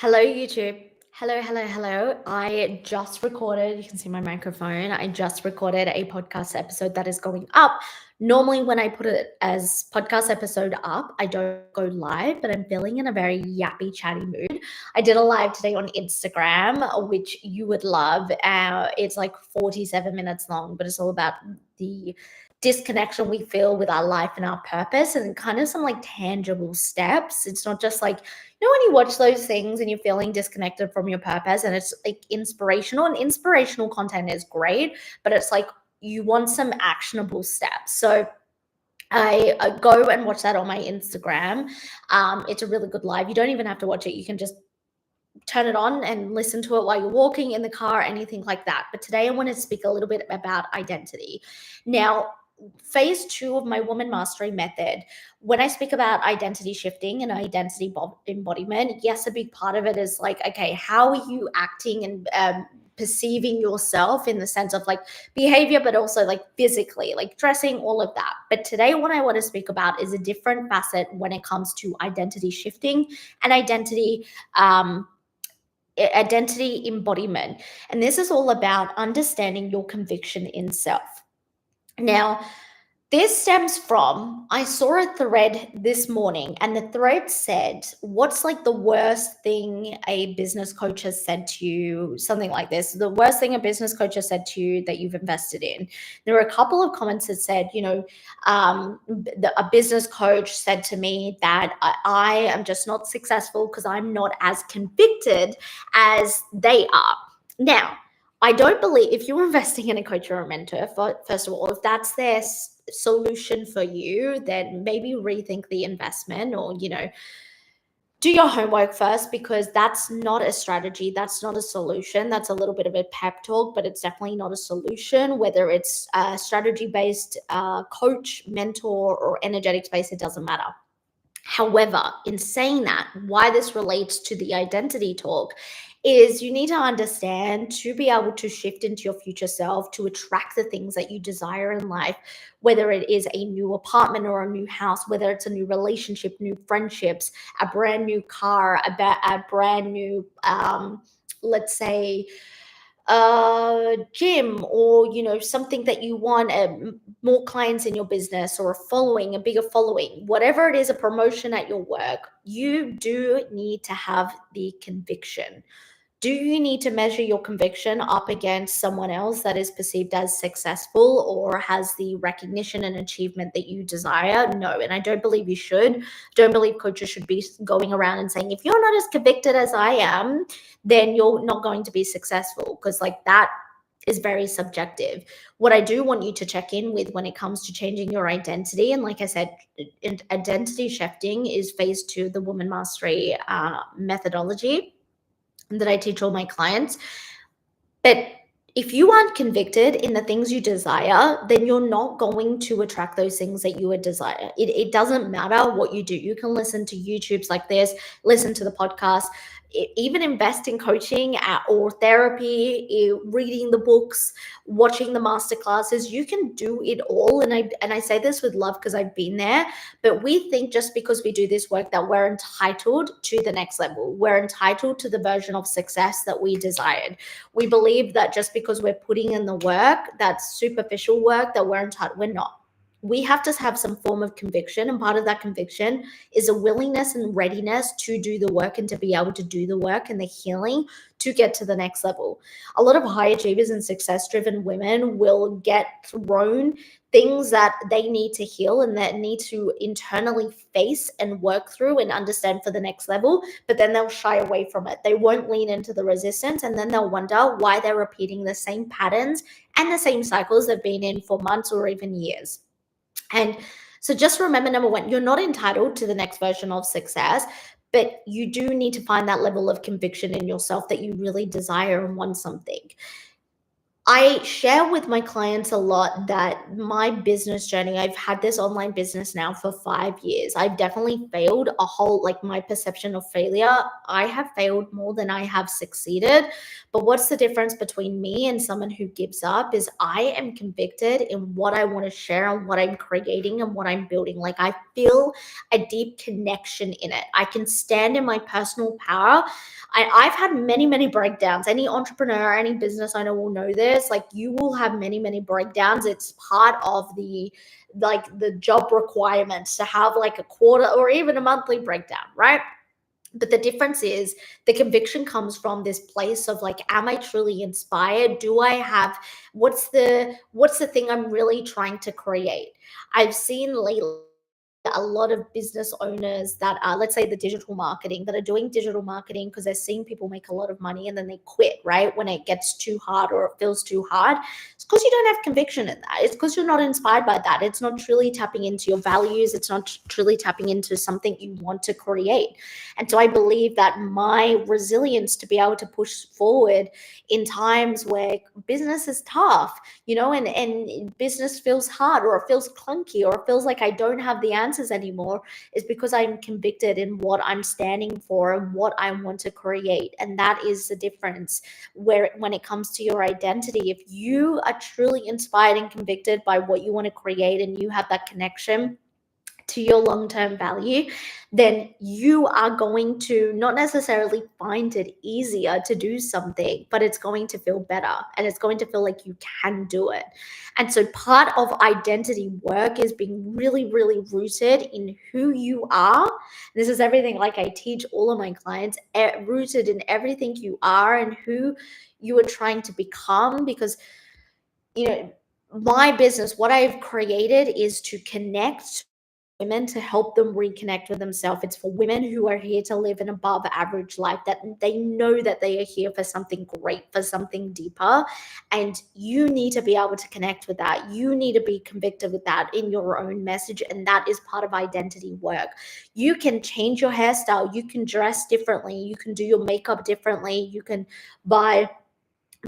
Hello, YouTube. Hello, hello, hello. I just recorded, you can see my microphone. I just recorded a podcast episode that is going up. Normally, when I put it as podcast episode up, I don't go live, but I'm feeling in a very yappy, chatty mood. I did a live today on Instagram, which you would love. It's like 47 minutes long, but it's all about the disconnection we feel with our life and our purpose and kind of some like tangible steps. It's not just like when you watch those things and you're feeling disconnected from your purpose and it's like inspirational, and inspirational content is great, but it's like you want some actionable steps. So I go and watch that on my Instagram. It's a really good live. You don't even have to watch it. You can just turn it on and listen to it while you're walking in the car, anything like that. But today I want to speak a little bit about identity. Now, phase 2 of my woman mastery method, when I speak about identity shifting and identity embodiment, yes, a big part of it is like, okay, how are you acting and perceiving yourself in the sense of like behavior, but also like physically, like dressing, all of that. But today, what I want to speak about is a different facet when it comes to identity shifting and identity embodiment. And this is all about understanding your conviction in self. Now, this stems from, I saw a thread this morning, and the thread said, what's like the worst thing a business coach has said to you? Something like this. The worst thing a business coach has said to you that you've invested in. There were a couple of comments that said, a business coach said to me that I am just not successful because I'm not as convicted as they are. Now, I don't believe if you're investing in a coach or a mentor, first of all, if that's their solution for you, then maybe rethink the investment or, do your homework first, because that's not a strategy. That's not a solution. That's a little bit of a pep talk, but it's definitely not a solution. Whether it's a strategy based coach, mentor, or energetics based, it doesn't matter. However, in saying that, why this relates to the identity talk is you need to understand to be able to shift into your future self to attract the things that you desire in life, whether it is a new apartment or a new house, whether it's a new relationship, new friendships, a brand new car, a brand new, let's say, gym, or something that you want, more clients in your business, or a bigger following, whatever it is, a promotion at your work. You do need to have the conviction. Do you need to measure your conviction up against someone else that is perceived as successful or has the recognition and achievement that you desire? No, and I don't believe you should. Don't believe coaches should be going around and saying, if you're not as convicted as I am, then you're not going to be successful, because like that is very subjective. What I do want you to check in with when it comes to changing your identity, and like I said, identity shifting is phase 2 of the woman mastery methodology that I teach all my clients. But if you aren't convicted in the things you desire, then you're not going to attract those things that you would desire. It doesn't matter what you do. You can listen to YouTubes like this, listen to the podcast, even invest in coaching or therapy, reading the books, watching the master classes. You can do it all. And I say this with love because I've been there. But we think just because we do this work that we're entitled to the next level. We're entitled to the version of success that we desired. We believe that just because we're putting in the work, that's superficial work, that we're entitled. We're not. We have to have some form of conviction, and part of that conviction is a willingness and readiness to do the work and to be able to do the work and the healing to get to the next level. A lot of high achievers and success-driven women will get thrown things that they need to heal and that need to internally face and work through and understand for the next level, but then they'll shy away from it. They won't lean into the resistance, and then they'll wonder why they're repeating the same patterns and the same cycles they've been in for months or even years. And so just remember, number one, you're not entitled to the next version of success, but you do need to find that level of conviction in yourself that you really desire and want something. I share with my clients a lot that my business journey, I've had this online business now for 5 years. I've definitely failed a whole, like my perception of failure. I have failed more than I have succeeded. But what's the difference between me and someone who gives up is I am convicted in what I want to share and what I'm creating and what I'm building. Like I feel a deep connection in it. I can stand in my personal power. I've had many, many breakdowns. Any entrepreneur, any business owner will know this. Like you will have many, many breakdowns. It's part of the job requirements to have like a quarter or even a monthly breakdown, right? But the difference is the conviction comes from this place of like, am I truly inspired? Do I have what's the thing I'm really trying to create? I've seen lately a lot of business owners that are, let's say, the digital marketing, that are doing digital marketing because they're seeing people make a lot of money and then they quit, right? When it gets too hard or it feels too hard. It's because you don't have conviction in that. It's because you're not inspired by that. It's not truly tapping into your values. It's not truly tapping into something you want to create. And so I believe that my resilience to be able to push forward in times where business is tough, and business feels hard or it feels clunky or it feels like I don't have the answers anymore, is because I'm convicted in what I'm standing for and what I want to create. And that is the difference where when it comes to your identity. If you are truly inspired and convicted by what you want to create and you have that connection to your long-term value, then you are going to not necessarily find it easier to do something, but it's going to feel better and it's going to feel like you can do it. And so part of identity work is being really, really rooted in who you are. This is everything, like I teach all of my clients, rooted in everything you are and who you are trying to become. Because you know my business, what I've created is to connect women, to help them reconnect with themselves. It's for women who are here to live an above average life, that they know that they are here for something great, for something deeper. And you need to be able to connect with that. You need to be convicted with that in your own message. And that is part of identity work. You can change your hairstyle, you can dress differently, you can do your makeup differently, you can buy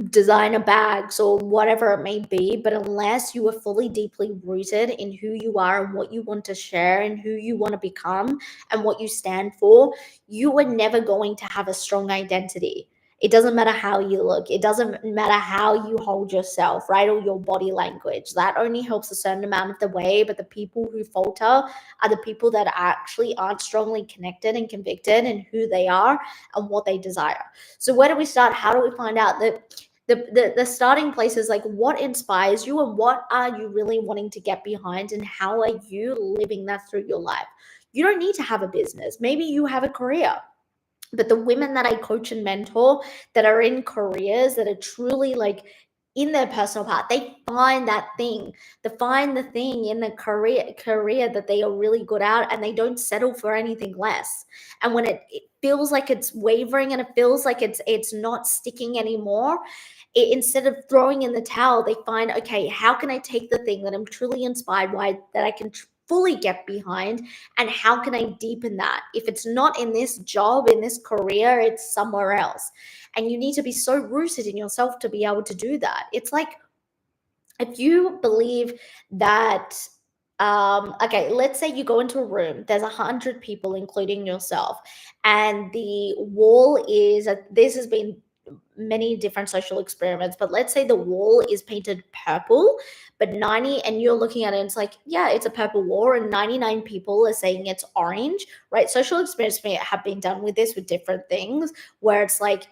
designer bags or whatever it may be, but unless you are fully deeply rooted in who you are and what you want to share and who you want to become and what you stand for, you are never going to have a strong identity. It doesn't matter how you look, it doesn't matter how you hold yourself, right? Or your body language. That only helps a certain amount of the way, but the people who falter are the people that actually aren't strongly connected and convicted in who they are and what they desire. So where do we start? How do we find out that the starting place is like, what inspires you and what are you really wanting to get behind, and how are you living that through your life? You don't need to have a business. Maybe you have a career. But the women that I coach and mentor that are in careers that are truly like in their personal path, they find that thing. They find the thing in the career that they are really good at, and they don't settle for anything less. And when it feels like it's wavering and it feels like it's not sticking anymore, instead of throwing in the towel, they find, okay, how can I take the thing that I'm truly inspired by, that I can fully get behind, and how can I deepen that? If it's not in this job, in this career, it's somewhere else. And you need to be so rooted in yourself to be able to do that. It's like, if you believe that, okay, let's say you go into a room, there's 100 people including yourself, and the wall is this has been many different social experiments, but let's say the wall is painted purple, but 90, and you're looking at it and it's like, yeah, it's a purple wall, and 99 people are saying it's orange, right? Social experiments have been done with this with different things, where it's like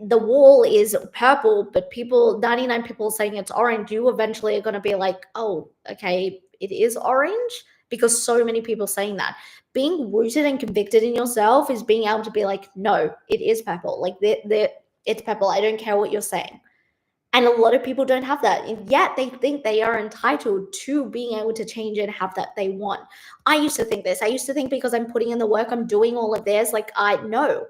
the wall is purple, but 99 people saying it's orange. You eventually are going to be like, oh, okay, it is orange, because so many people saying that. Being rooted and convicted in yourself is being able to be like, no, it is purple. Like, it's purple. I don't care what you're saying. And a lot of people don't have that. And yet they think they are entitled to being able to change and have that they want. I used to think this. I used to think because I'm putting in the work, I'm doing all of this. Like, I know.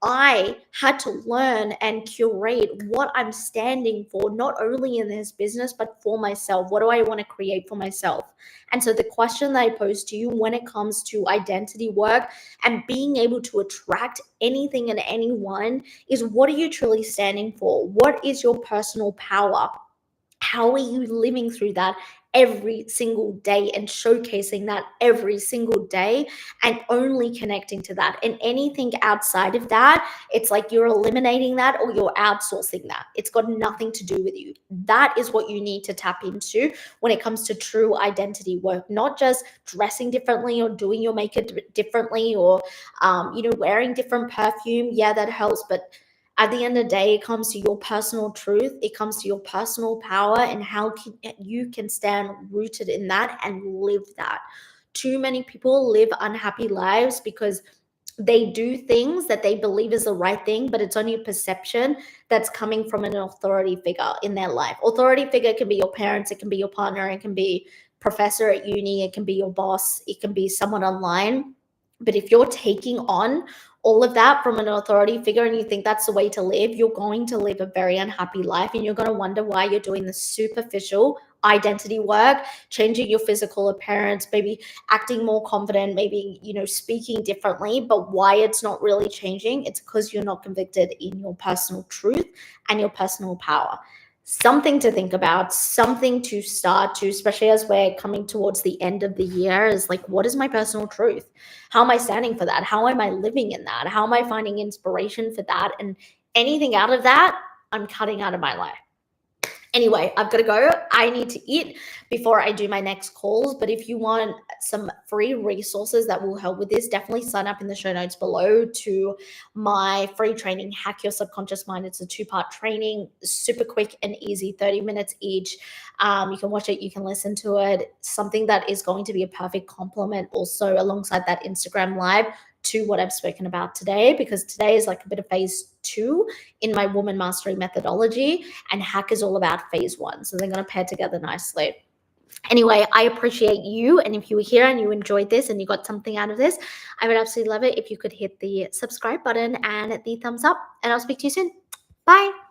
I had to learn and curate what I'm standing for, not only in this business, but for myself. What do I want to create for myself? And so, the question that I pose to you when it comes to identity work and being able to attract anything and anyone is, what are you truly standing for? What is your personal power? How are you living through that every single day and showcasing that every single day and only connecting to that? And anything outside of that, it's like you're eliminating that or you're outsourcing that. It's got nothing to do with you. That is what you need to tap into when it comes to true identity work, not just dressing differently or doing your makeup differently or wearing different perfume. Yeah, that helps, but at the end of the day, it comes to your personal truth. It comes to your personal power and how you can stand rooted in that and live that. Too many people live unhappy lives because they do things that they believe is the right thing, but it's only a perception that's coming from an authority figure in their life. Authority figure can be your parents, it can be your partner, it can be professor at uni, it can be your boss, it can be someone online. But if you're taking on all of that from an authority figure and you think that's the way to live, you're going to live a very unhappy life and you're going to wonder why you're doing the superficial identity work, changing your physical appearance, maybe acting more confident, maybe, speaking differently, but why it's not really changing, it's because you're not convicted in your personal truth and your personal power. Something to think about, something to start to, especially as we're coming towards the end of the year, is like, what is my personal truth? How am I standing for that? How am I living in that? How am I finding inspiration for that? And anything out of that, I'm cutting out of my life. Anyway, I've got to go. I need to eat before I do my next calls. But if you want some free resources that will help with this, definitely sign up in the show notes below to my free training, Hack Your Subconscious Mind. It's a 2-part training, super quick and easy, 30 minutes each. You can watch it, you can listen to it. Something that is going to be a perfect complement also alongside that Instagram live to what I've spoken about today, because today is like a bit of phase 2 in my woman mastery methodology, and hack is all about phase 1. So they're going to pair together nicely. Anyway, I appreciate you. And if you were here and you enjoyed this and you got something out of this, I would absolutely love it if you could hit the subscribe button and the thumbs up. And I'll speak to you soon. Bye.